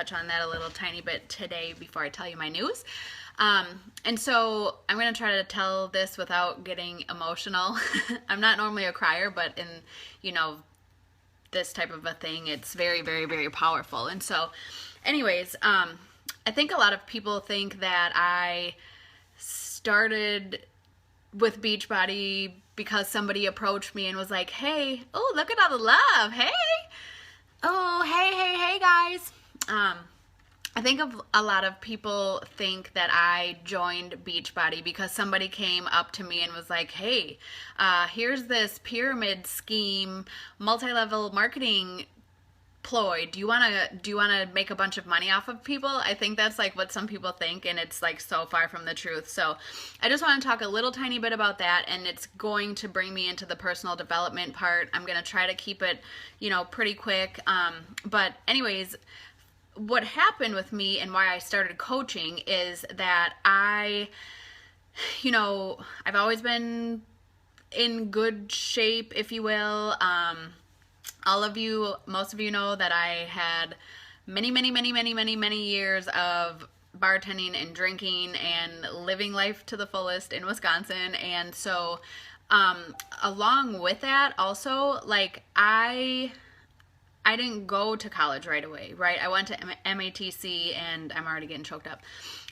touch on that a little tiny bit today before I tell you my news. And so I'm going to try to tell this without getting emotional. I'm not normally a crier, but in, you know, this type of a thing, it's very, very, very powerful. And so anyways, I think a lot of people think that I started with Beachbody because somebody approached me and was like, hey, oh, look at all the love. Hey. Oh, hey, guys. I think a lot of people think that I joined Beachbody because somebody came up to me and was like, hey, here's this pyramid scheme, multi-level marketing ploy. Do you want to make a bunch of money off of people? I think that's like what some people think, and it's like so far from the truth. So I just want to talk a little tiny bit about that, and it's going to bring me into the personal development part. I'm going to try to keep it, you know, pretty quick. But anyways, what happened with me and why I started coaching is that I've always been in good shape, if you will. Most of you know that I had many years of bartending and drinking and living life to the fullest in Wisconsin. And so, along with that also, like I didn't go to college right away, right? I went to MATC, and I'm already getting choked up.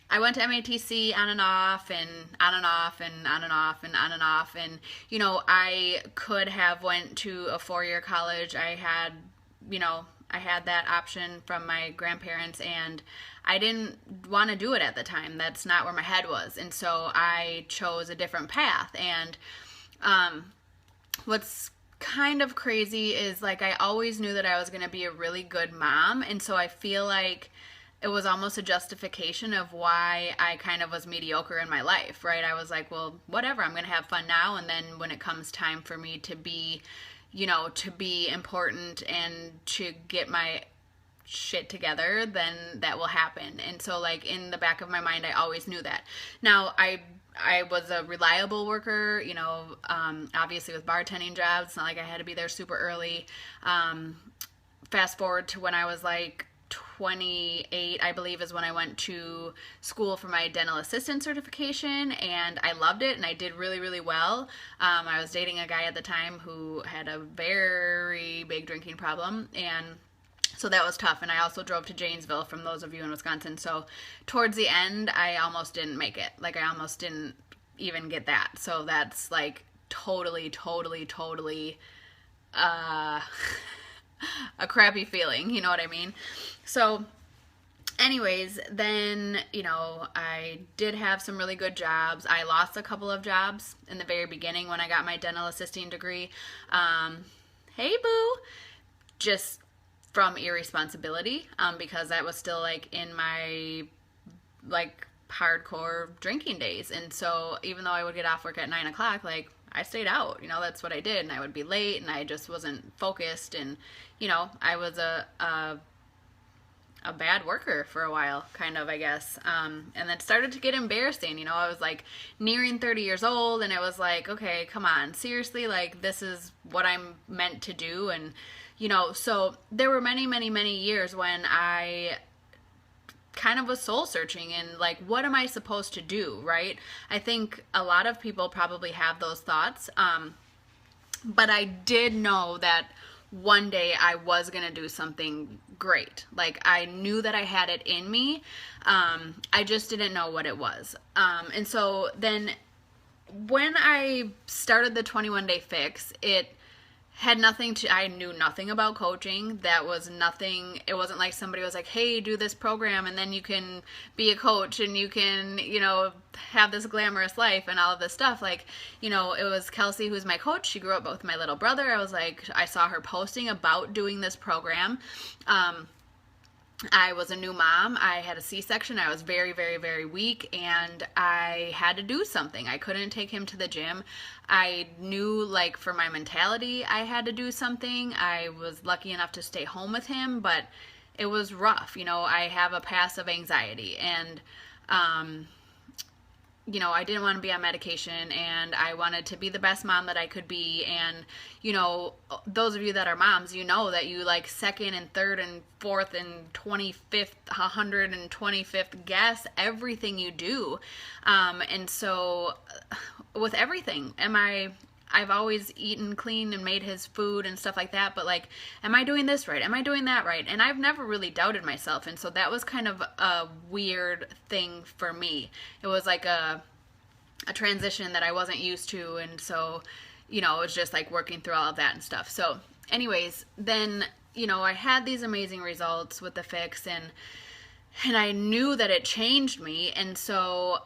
I went to MATC on and off and on and off and on and off and on and off. And, you know, I could have went to a 4-year college. I had that option from my grandparents, and I didn't want to do it at the time. That's not where my head was. And so I chose a different path. And what's kind of crazy is, like, I always knew that I was going to be a really good mom. And so I feel like it was almost a justification of why I kind of was mediocre in my life, right? I was like, well, whatever, I'm going to have fun now. And then when it comes time for me to be, you know, to be important and to get my shit together, then that will happen. And so, like, in the back of my mind, I always knew that. Now, I was a reliable worker, you know, obviously with bartending jobs. It's not like I had to be there super early. Fast forward to when I was like 28, I believe, is when I went to school for my dental assistant certification, and I loved it, and I did really, really well. I was dating a guy at the time who had a very big drinking problem, and so that was tough. And I also drove to Janesville, from those of you in Wisconsin. So towards the end, I almost didn't make it. Like, I almost didn't even get that. So that's like totally a crappy feeling, you know what I mean? So anyways, then, you know, I did have some really good jobs. I lost a couple of jobs in the very beginning when I got my dental assisting degree. Hey boo! Just from irresponsibility, because that was still like in my like hardcore drinking days. And so even though I would get off work at 9 o'clock, like, I stayed out, you know, that's what I did. And I would be late, and I just wasn't focused. And, you know, I was a bad worker for a while, kind of, I guess. And then started to get embarrassing. You know, I was like nearing 30 years old, and it was like, okay, come on, seriously, like, this is what I'm meant to do. And, you know, so there were many years when I kind of was soul searching and like, what am I supposed to do, right? I think a lot of people probably have those thoughts, but I did know that one day I was going to do something great. Like, I knew that I had it in me. I just didn't know what it was. And so then when I started the 21 Day Fix, it had I knew nothing about coaching. That was nothing. It wasn't like somebody was like, hey, do this program and then you can be a coach and you can, you know, have this glamorous life and all of this stuff. Like, you know, it was Kelsey, who's my coach. She grew up with my little brother. I was like, I saw her posting about doing this program. I was a new mom. I had a C-section. I was very weak, and I had to do something. I couldn't take him to the gym. I knew, like, for my mentality, I had to do something. I was lucky enough to stay home with him, but it was rough. You know, I have a past of anxiety, and I didn't want to be on medication, and I wanted to be the best mom that I could be. And, those of you that are moms, that you like second and third and fourth and 25th, 125th guess everything you do. And so with everything, I've always eaten clean and made his food and stuff like that, but like, am I doing this right? Am I doing that right? And I've never really doubted myself. And so that was kind of a weird thing for me. It was like a transition that I wasn't used to. And so, it was just like working through all of that and stuff. So anyways, then, I had these amazing results with the fix, and I knew that it changed me. And so,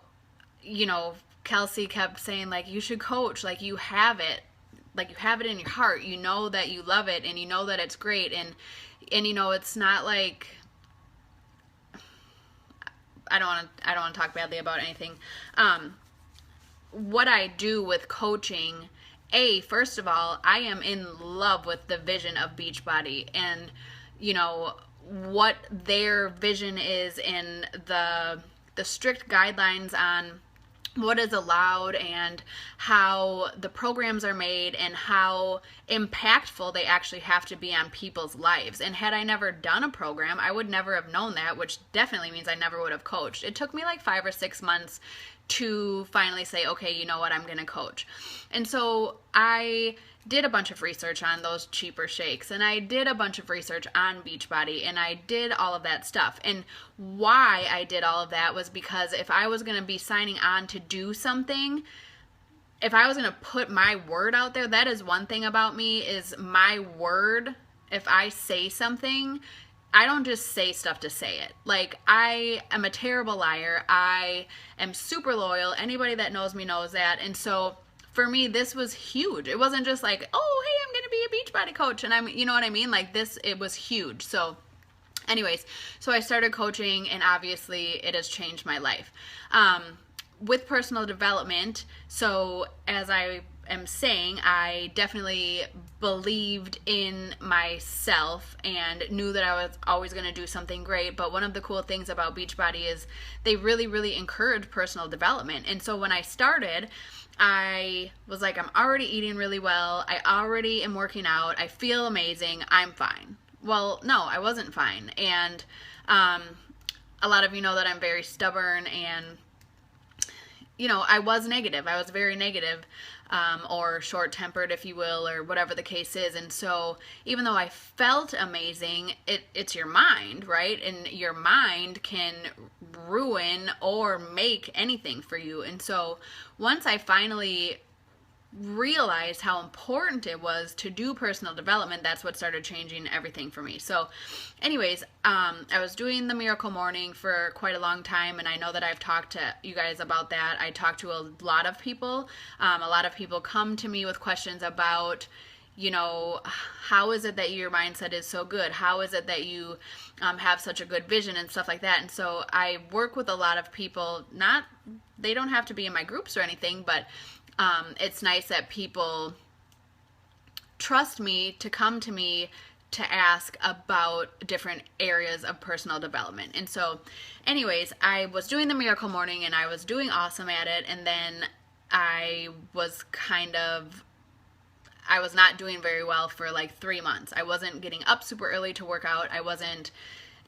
Kelsey kept saying, like, you should coach, like, you have it in your heart, that you love it, and that it's great, and it's not like, I don't want to talk badly about anything. What I do with coaching, first of all, I am in love with the vision of Beachbody, and what their vision is, in the strict guidelines on what is allowed, and how the programs are made, and how impactful they actually have to be on people's lives. And had I never done a program, I would never have known that, which definitely means I never would have coached. It took me like 5 or 6 months to finally say, okay, you know what, I'm going to coach. And so I did a bunch of research on those cheaper shakes, and I did a bunch of research on Beachbody, and I did all of that stuff. And why I did all of that was because if I was going to be signing on to do something, if I was going to put my word out there, that is one thing about me, is my word. If I say something, I don't just say stuff to say it. Like, I am a terrible liar. I am super loyal. Anybody that knows me knows that. And so for me, this was huge. It wasn't just like, oh, hey, I'm going to be a Beachbody coach, and you know what I mean? Like, it was huge. So anyways, so I started coaching, and obviously it has changed my life. With personal development, so as I am saying, I definitely believed in myself and knew that I was always going to do something great. But one of the cool things about Beachbody is they really, really encourage personal development. And so when I started, I was like, I'm already eating really well. I already am working out. I feel amazing. I'm fine. Well, no, I wasn't fine. And a lot of you know that I'm very stubborn, and I was negative. I was very negative, or short-tempered, if you will, or whatever the case is. And so even though I felt amazing, it's your mind, right? And your mind can ruin or make anything for you. And so once I finally realized how important it was to do personal development, that's what started changing everything for me. So anyways, I was doing the Miracle Morning for quite a long time, and I know that I've talked to you guys about that. I talked to a lot of people. A lot of people come to me with questions about, how is it that your mindset is so good? How is it that you have such a good vision and stuff like that? And so I work with a lot of people. They don't have to be in my groups or anything, but it's nice that people trust me to come to me to ask about different areas of personal development. And so anyways, I was doing the Miracle Morning, and I was doing awesome at it. And then I was not doing very well for like 3 months. I wasn't getting up super early to work out. I wasn't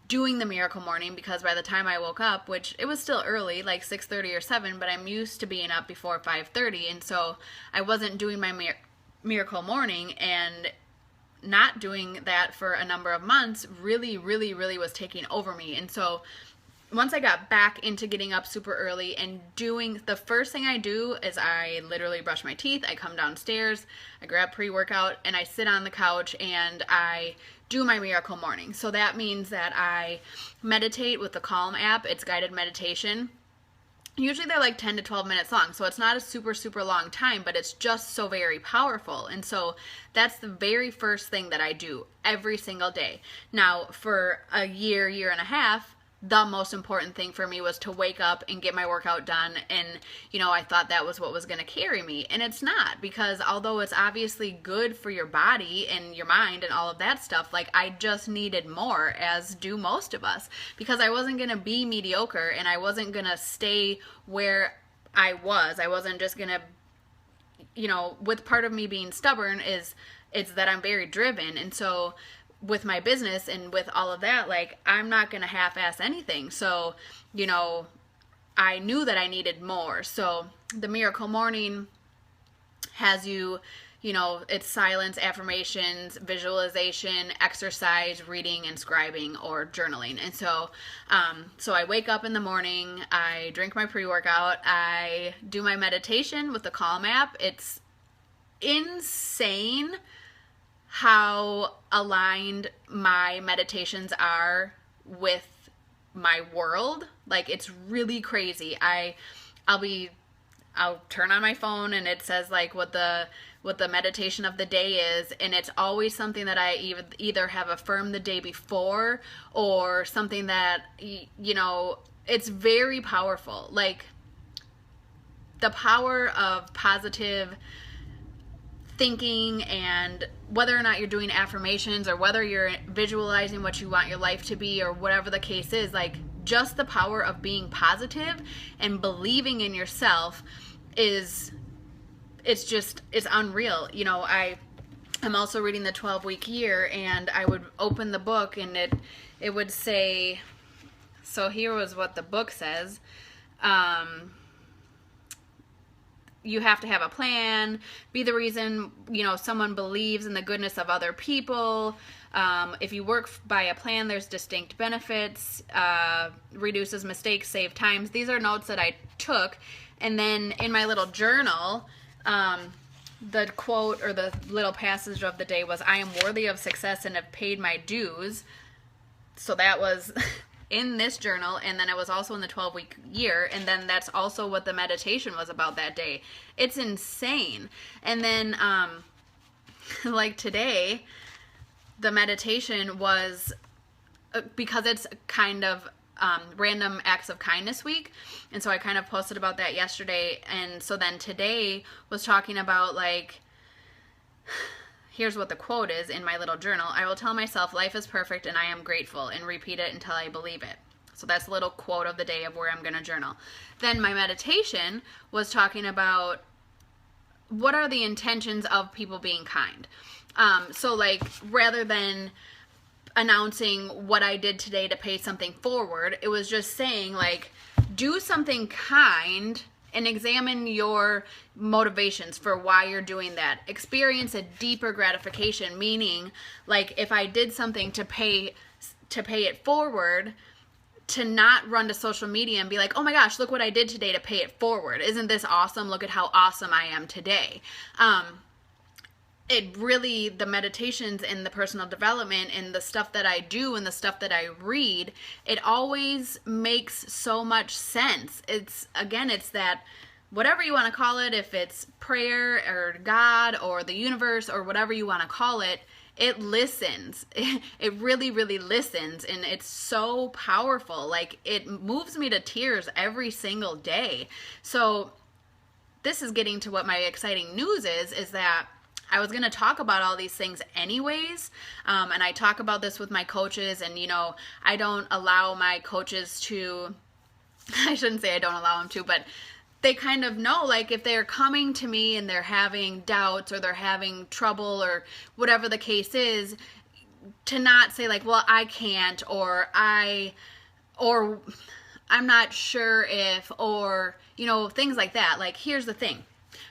doing the Miracle Morning, because by the time I woke up, which it was still early, like 6:30 or 7, but I'm used to being up before 5:30, and so I wasn't doing my Miracle Morning, and not doing that for a number of months really, really, really was taking over me. And so once I got back into getting up super early and doing, the first thing I do is I literally brush my teeth, I come downstairs, I grab pre-workout, and I sit on the couch and I do my Miracle Morning. So that means that I meditate with the Calm app. It's guided meditation. Usually they're like 10 to 12 minutes long, so it's not a super, super long time, but it's just so very powerful. And so that's the very first thing that I do every single day. Now, for a year, year and a half, the most important thing for me was to wake up and get my workout done. And, I thought that was what was going to carry me. And it's not, because although it's obviously good for your body and your mind and all of that stuff, like, I just needed more, as do most of us, because I wasn't going to be mediocre, and I wasn't going to stay where I wasn't just gonna, with part of me being stubborn is that I'm very driven. And so with my business and with all of that, like, I'm not gonna half-ass anything. So, I knew that I needed more. So the Miracle Morning has you, it's silence, affirmations, visualization, exercise, reading, and scribing or journaling. And so, I wake up in the morning, I drink my pre-workout, I do my meditation with the Calm app. It's insane how aligned my meditations are with my world. Like, it's really crazy. I'll turn on my phone and it says like what the meditation of the day is, and it's always something that I either have affirmed the day before or something that, it's very powerful. Like, the power of positive thinking, and whether or not you're doing affirmations or whether you're visualizing what you want your life to be or whatever the case is, like, just the power of being positive and believing in yourself it's unreal. I'm also reading the 12-week year, and I would open the book and it would say, so here was what the book says. You have to have a plan, be the reason, someone believes in the goodness of other people. If you work by a plan, there's distinct benefits, reduces mistakes, save times. These are notes that I took. And then in my little journal, the quote or the little passage of the day was, I am worthy of success and have paid my dues. So that was in this journal, and then it was also in the 12-week year, and then that's also what the meditation was about that day. It's insane. And then like today, the meditation was, because it's kind of random acts of kindness week, and so I kind of posted about that yesterday. And so then today was talking about, like, here's what the quote is in my little journal. I will tell myself life is perfect and I am grateful, and repeat it until I believe it. So that's a little quote of the day of where I'm going to journal. Then my meditation was talking about what are the intentions of people being kind. So, like, rather than announcing what I did today to pay something forward, it was just saying, like, do something kind and examine your motivations for why you're doing that. Experience a deeper gratification, meaning, like, if I did something to pay it forward, to not run to social media and be like, oh my gosh, look what I did today to pay it forward. Isn't this awesome? Look at how awesome I am today. It really, the meditations and the personal development and the stuff that I do and the stuff that I read, it always makes so much sense. It's that, whatever you want to call it, if it's prayer or God or the universe or whatever you want to call it, it listens. It really, really listens, and it's so powerful. Like, it moves me to tears every single day. So this is getting to what my exciting news is that I was going to talk about all these things anyways, and I talk about this with my coaches, and, I don't allow my coaches to, I shouldn't say I don't allow them to, but they kind of know, like, if they're coming to me and they're having doubts or they're having trouble or whatever the case is, to not say, like, well, I can't, or I'm not sure if, or, things like that. Like, here's the thing.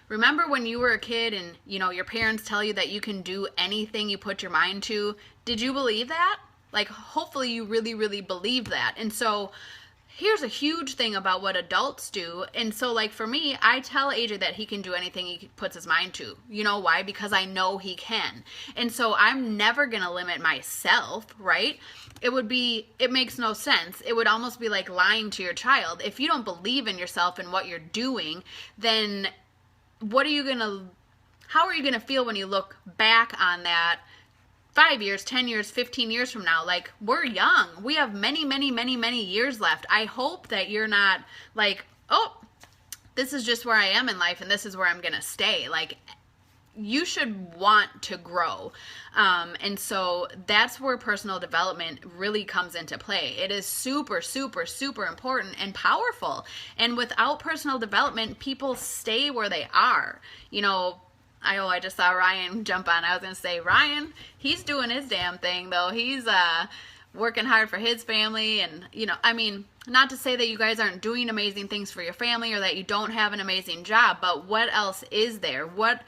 Remember when you were a kid and, your parents tell you that you can do anything you put your mind to? Did you believe that? Like, hopefully you really, really believe that. And so here's a huge thing about what adults do. And so, like, for me, I tell AJ that he can do anything he puts his mind to. You know why? Because I know he can. And so I'm never going to limit myself, right? It makes no sense. It would almost be like lying to your child. If you don't believe in yourself and what you're doing, then how are you going to feel when you look back on that 5 years, 10 years, 15 years from now? Like, we're young. We have many, many, many, many years left. I hope that you're not like, oh, this is just where I am in life and this is where I'm going to stay. Like, you should want to grow. And so that's where personal development really comes into play. It is super, super, super important and powerful. And without personal development, people stay where they are. I just saw Ryan jump on. I was going to say, Ryan, he's doing his damn thing, though. He's working hard for his family. And, not to say that you guys aren't doing amazing things for your family or that you don't have an amazing job, but what else is there? What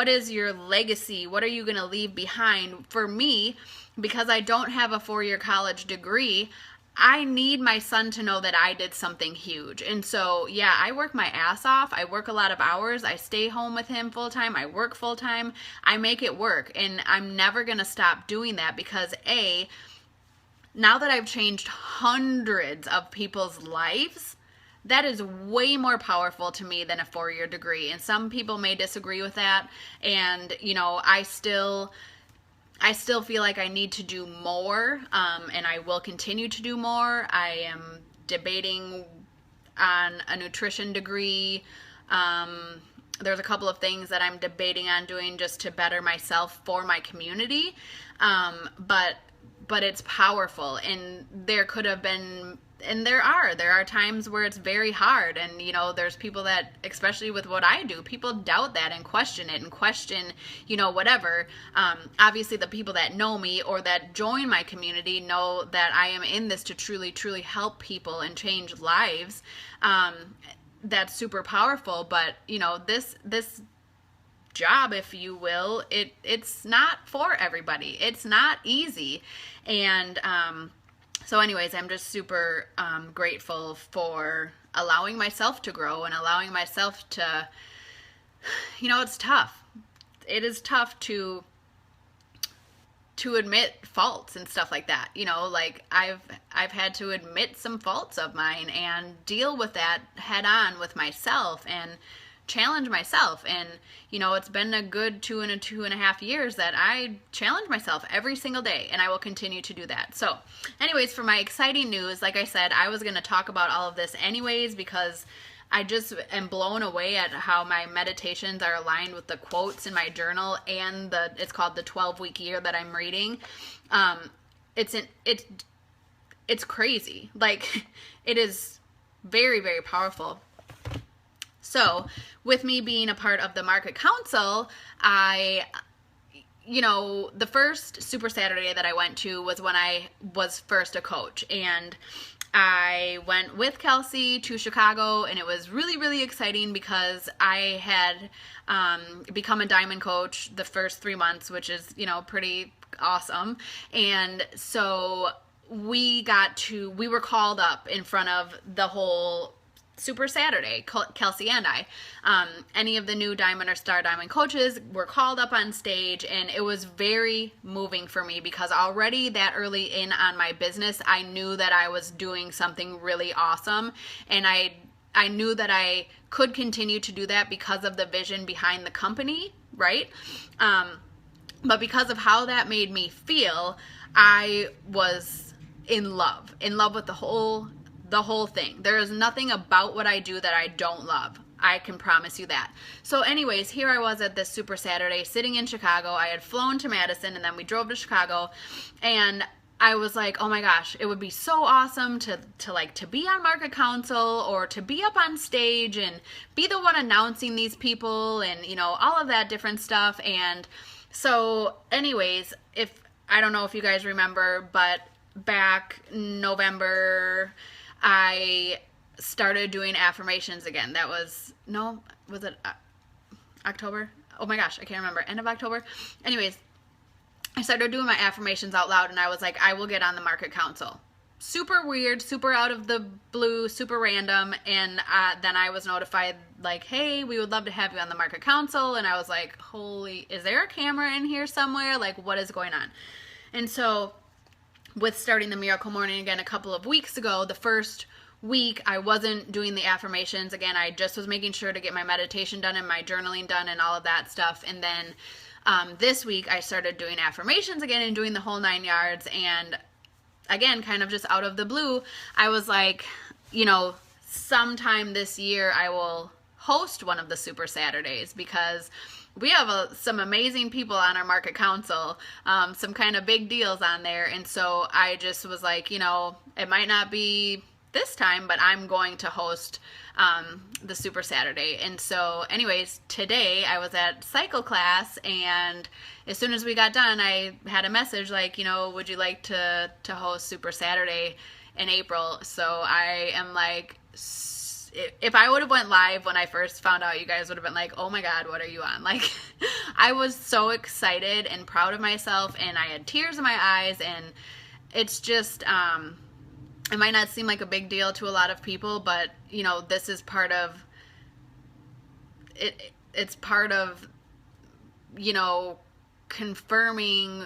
is your legacy? What are you going to leave behind? For me, because I don't have a 4-year college degree, I need my son to know that I did something huge. And so, yeah, I work my ass off. I work a lot of hours. I stay home with him full time. I work full time. I make it work. And I'm never going to stop doing that because, now that I've changed hundreds of people's lives, that is way more powerful to me than a 4-year degree. And some people may disagree with that. And, I still feel like I need to do more, and I will continue to do more. I am debating on a nutrition degree. There's a couple of things that I'm debating on doing just to better myself for my community. But it's powerful, and there could have been, and there are times where it's very hard, and there's people that, especially with what I do, people doubt that and question it and question whatever. Obviously the people that know me or that join my community know that I am in this to truly help people and change lives. That's super powerful, but this job, if you will, it's not for everybody. It's not easy. And so anyways, I'm just super grateful for allowing myself to grow and allowing myself to, it's tough. It is tough to admit faults and stuff like that. Like I've had to admit some faults of mine and deal with that head on with myself and challenge myself. And it's been a good 2.5 years that I challenge myself every single day, and I will continue to do that. So anyways, for my exciting news, like I said, I was going to talk about all of this anyways because I just am blown away at how my meditations are aligned with the quotes in my journal, and it's called the 12-week year that I'm reading. It's crazy. Like, it is very, very powerful. So with me being a part of the Market Council, the first Super Saturday that I went to was when I was first a coach, and I went with Kelsey to Chicago, and it was really, really exciting because I had become a diamond coach the first 3 months, which is, pretty awesome. And so we were called up in front of the whole Super Saturday, Kelsey and I. Any of the new Diamond or Star Diamond coaches were called up on stage, and it was very moving for me because already that early in on my business, I knew that I was doing something really awesome, and I knew that I could continue to do that because of the vision behind the company, right? But because of how that made me feel, I was in love with the whole thing. There is nothing about what I do that I don't love. I can promise you that. So anyways, here I was at this Super Saturday sitting in Chicago. I had flown to Madison, and then we drove to Chicago, and I was like, oh my gosh, it would be so awesome to be on Market Council or to be up on stage and be the one announcing these people and, all of that different stuff. And so anyways, I don't know if you guys remember, but back November, I started doing affirmations again. Was it October? Oh my gosh, I can't remember. End of October? Anyways, I started doing my affirmations out loud, and I was like, I will get on the Market Council. Super weird, super out of the blue, super random. And then I was notified, like, hey, we would love to have you on the Market Council. And I was like, is there a camera in here somewhere? Like, what is going on? And so with starting the Miracle Morning again a couple of weeks ago, the first week I wasn't doing the affirmations. Again, I just was making sure to get my meditation done and my journaling done and all of that stuff. And then this week I started doing affirmations again and doing the whole 9 yards. And again, kind of just out of the blue, I was like, sometime this year I will host one of the Super Saturdays, because we have some amazing people on our market council, some kind of big deals on there. And so I just was like, it might not be this time, but I'm going to host the Super Saturday. And so anyways, today I was at cycle class, and as soon as we got done, I had a message like, would you like to host Super Saturday in April? So I am like, if I would have went live when I first found out, you guys would have been like, oh my God, what are you on? Like, I was so excited and proud of myself, and I had tears in my eyes, and it's just, it might not seem like a big deal to a lot of people, but, this is part of, it's part of, confirming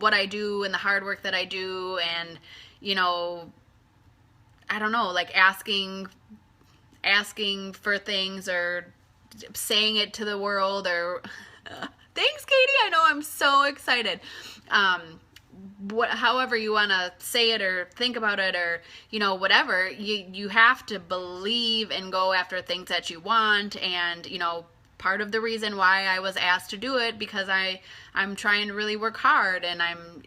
what I do and the hard work that I do, and, I don't know, like asking for things or saying it to the world, or thanks, Katie. I know, I'm so excited. However you want to say it or think about it, or whatever, you have to believe and go after things that you want. And part of the reason why I was asked to do it, because I'm trying to really work hard, and I'm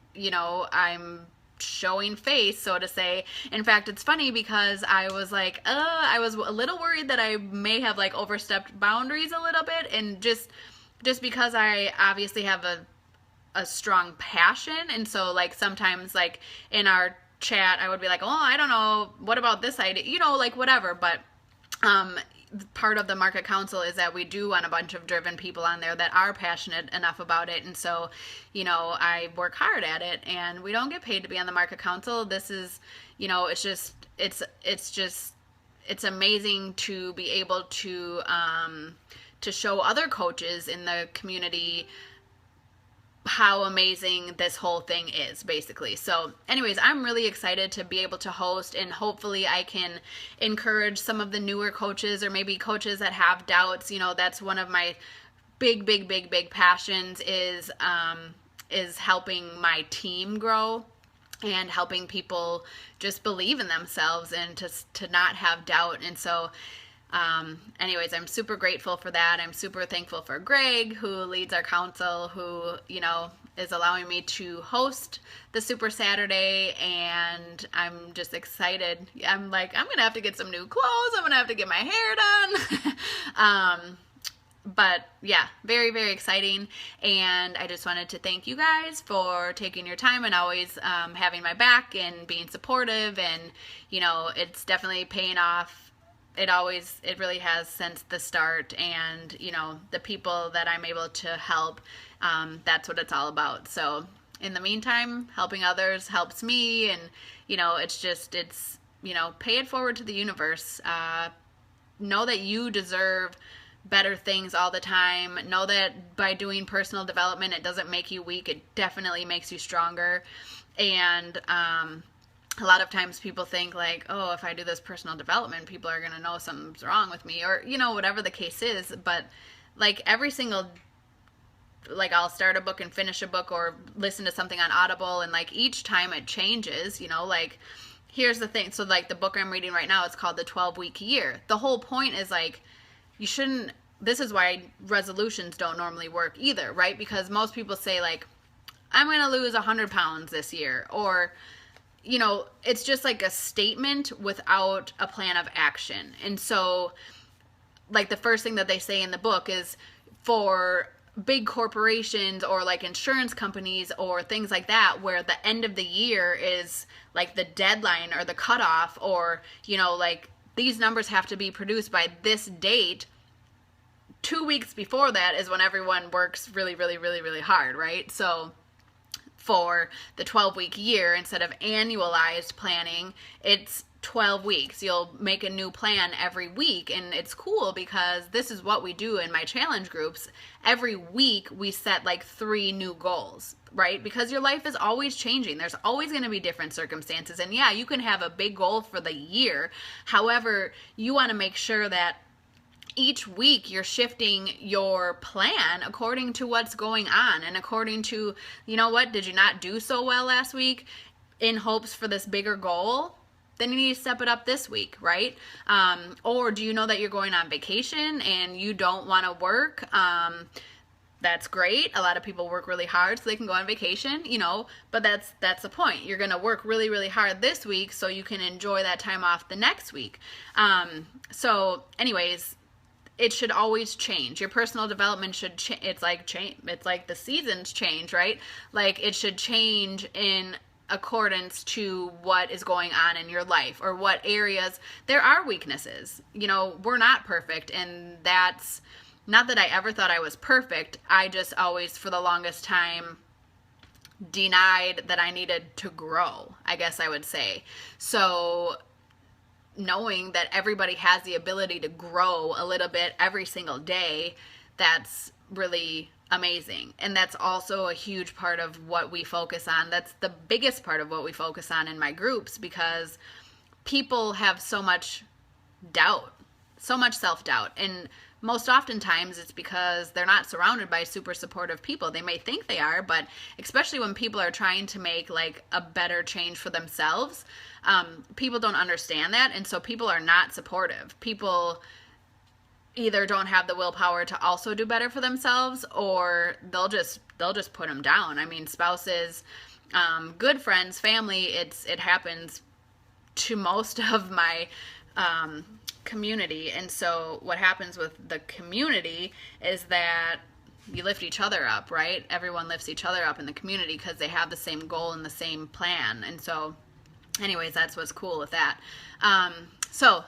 showing face, so to say. In fact, it's funny because I was like, I was a little worried that I may have like overstepped boundaries a little bit, and just because I obviously have a strong passion. And so like sometimes like in our chat I would be like, oh, I don't know, what about this idea, like whatever. But part of the market council is that we do want a bunch of driven people on there that are passionate enough about it. And so I work hard at it, and we don't get paid to be on the market council. This is it's amazing to be able to show other coaches in the community how amazing this whole thing is, basically. So anyways, I'm really excited to be able to host, and hopefully I can encourage some of the newer coaches, or maybe coaches that have doubts. That's one of my big passions, is helping my team grow and helping people just believe in themselves and to not have doubt. And so anyways, I'm super grateful for that. I'm super thankful for Greg, who leads our council, who, is allowing me to host the Super Saturday, and I'm just excited. I'm like, I'm going to have to get some new clothes. I'm going to have to get my hair done. But yeah, very, very exciting. And I just wanted to thank you guys for taking your time and always having my back and being supportive. And, it's definitely paying off. It really has since the start. And, the people that I'm able to help, that's what it's all about. So in the meantime, helping others helps me. And, it's pay it forward to the universe. Know that you deserve better things all the time. Know that by doing personal development, it doesn't make you weak. It definitely makes you stronger. And, a lot of times people think like, oh, if I do this personal development, people are going to know something's wrong with me, or, whatever the case is. But like I'll start a book and finish a book, or listen to something on Audible, and like each time it changes, like here's the thing. So like the book I'm reading right now, it's called The 12-Week Year. The whole point is like, this is why resolutions don't normally work either, right? Because most people say like, I'm going to lose 100 pounds this year, or it's just like a statement without a plan of action. And so like the first thing that they say in the book is, for big corporations or like insurance companies or things like that, where the end of the year is like the deadline or the cutoff, or like these numbers have to be produced by this date. 2 weeks before that is when everyone works really, really, really, really hard, right? So for the 12-week year, instead of annualized planning, it's 12 weeks. You'll make a new plan every week. And it's cool because this is what we do in my challenge groups. Every week we set like 3 new goals, right? Because your life is always changing. There's always going to be different circumstances. And yeah, you can have a big goal for the year. However, you want to make sure that each week you're shifting your plan according to what's going on, and according to, what, did you not do so well last week in hopes for this bigger goal? Then you need to step it up this week, right? Or do you know that you're going on vacation and you don't want to work? that's great. A lot of people work really hard so they can go on vacation, but that's the point. You're going to work really, really hard this week so you can enjoy that time off the next week. So anyways, it should always change. Your personal development should change. It's like the seasons change, right? Like it should change in accordance to what is going on in your life, or what areas there are weaknesses. We're not perfect, and that's not that I ever thought I was perfect. I just always, for the longest time, denied that I needed to grow, I guess I would say. So knowing that everybody has the ability to grow a little bit every single day, that's really amazing. And that's also a huge part of what we focus on. That's the biggest part of what we focus on in my groups, because people have so much doubt, so much self-doubt. And most oftentimes it's because they're not surrounded by super supportive people. They may think they are, but especially when people are trying to make like a better change for themselves, people don't understand that. And so people are not supportive. People either don't have the willpower to also do better for themselves, or they'll just put them down. I mean, spouses, good friends, family, it happens to most of my community. And so what happens with the community is that you lift each other up, right? Everyone lifts each other up in the community because they have the same goal and the same plan. And so anyways, that's what's cool with that. So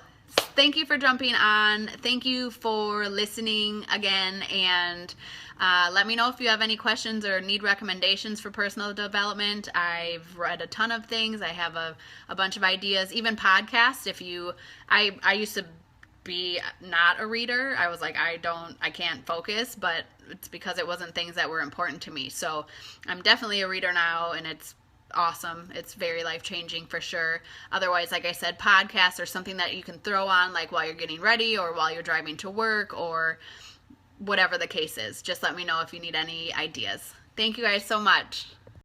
thank you for jumping on. Thank you for listening again. And let me know if you have any questions or need recommendations for personal development. I've read a ton of things. I have a bunch of ideas, even podcasts. I used to be not a reader. I was like, I can't focus, but it's because it wasn't things that were important to me. So I'm definitely a reader now, and it's awesome. It's very life-changing for sure. Otherwise, like I said, podcasts are something that you can throw on like while you're getting ready or while you're driving to work or whatever the case is. Just let me know if you need any ideas. Thank you guys so much.